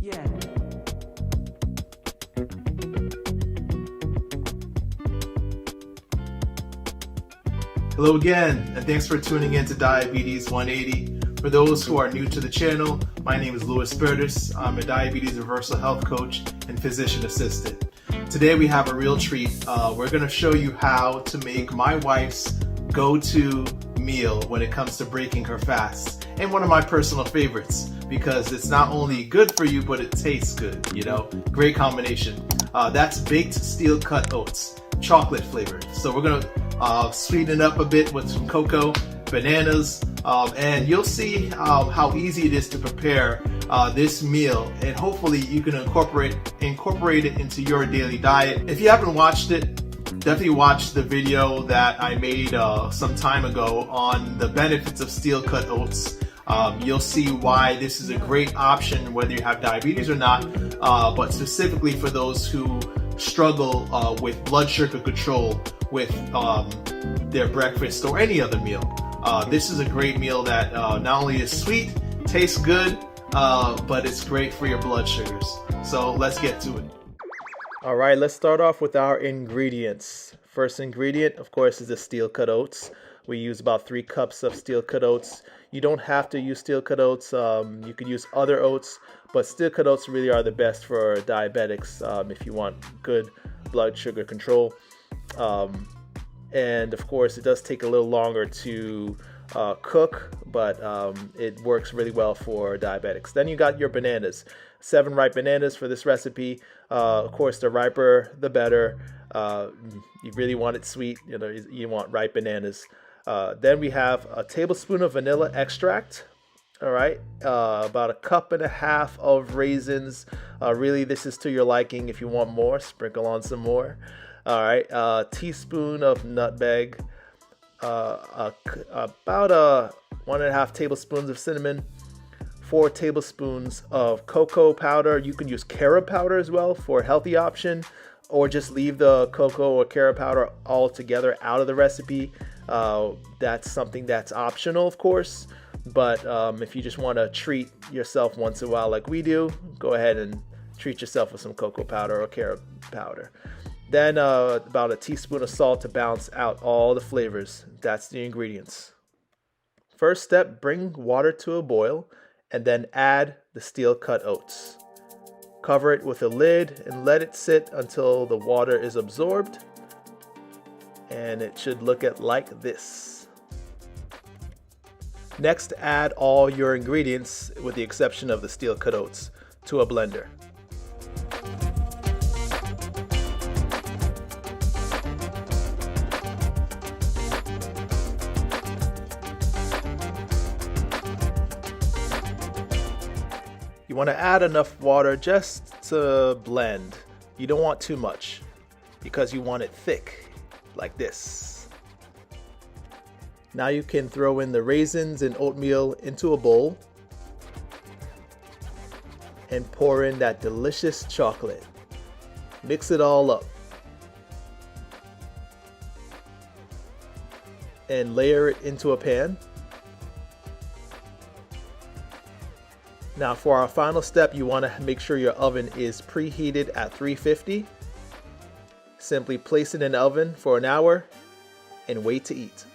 Yeah. Hello again, and thanks for tuning in to Diabetes 180. For those who are new to the channel, my name is Lewis Bertus. I'm a diabetes reversal health coach and physician assistant. Today we have a real treat. We're going to show you how to make my wife's go-to meal when it comes to breaking her fast. And one of my personal favorites, because it's not only good for you, but it tastes good, you know? Great combination. That's baked steel cut oats, chocolate flavored. So we're going to sweeten it up a bit with some cocoa, bananas, and you'll see how easy it is to prepare this meal, and hopefully you can incorporate it into your daily diet. If you haven't watched it, definitely watch the video that I made some time ago on the benefits of steel cut oats. You'll see why this is a great option whether you have diabetes or not, but specifically for those who struggle with blood sugar control with their breakfast or any other meal. This is a great meal that not only is sweet, tastes good, but it's great for your blood sugars. So let's get to it. All right, let's start off with our ingredients. First ingredient, of course, is the steel cut oats. We use about 3 cups of steel cut oats. You don't have to use steel cut oats. You can use other oats, but steel cut oats really are the best for diabetics if you want good blood sugar control. And of course, it does take a little longer to cook, but it works really well for diabetics. Then you got your bananas. 7 ripe bananas for this recipe. Of course, the riper, the better. You really want it sweet, you know, you want ripe bananas. Then we have a tablespoon of vanilla extract. All right, about 1.5 cups of raisins. Really, this is to your liking. If you want more, sprinkle on some more. All right, a teaspoon of nutmeg, about 1.5 tablespoons of cinnamon, 4 tablespoons of cocoa powder. You can use carob powder as well for a healthy option, or just leave the cocoa or carob powder altogether out of the recipe. That's something that's optional, of course, but if you just want to treat yourself once in a while like we do, go ahead and treat yourself with some cocoa powder or carob powder. Then about a teaspoon of salt to balance out all the flavors. That's the ingredients. First step, bring water to a boil and then add the steel cut oats. Cover it with a lid and let it sit until the water is absorbed. And it should look like this. Next, add all your ingredients, with the exception of the steel cut oats, to a blender. You want to add enough water just to blend. You don't want too much because you want it thick, like this. Now you can throw in the raisins and oatmeal into a bowl and pour in that delicious chocolate. Mix it all up and layer it into a pan. Now for our final step, you want to make sure your oven is preheated at 350. Simply place it in the oven for an hour and wait to eat.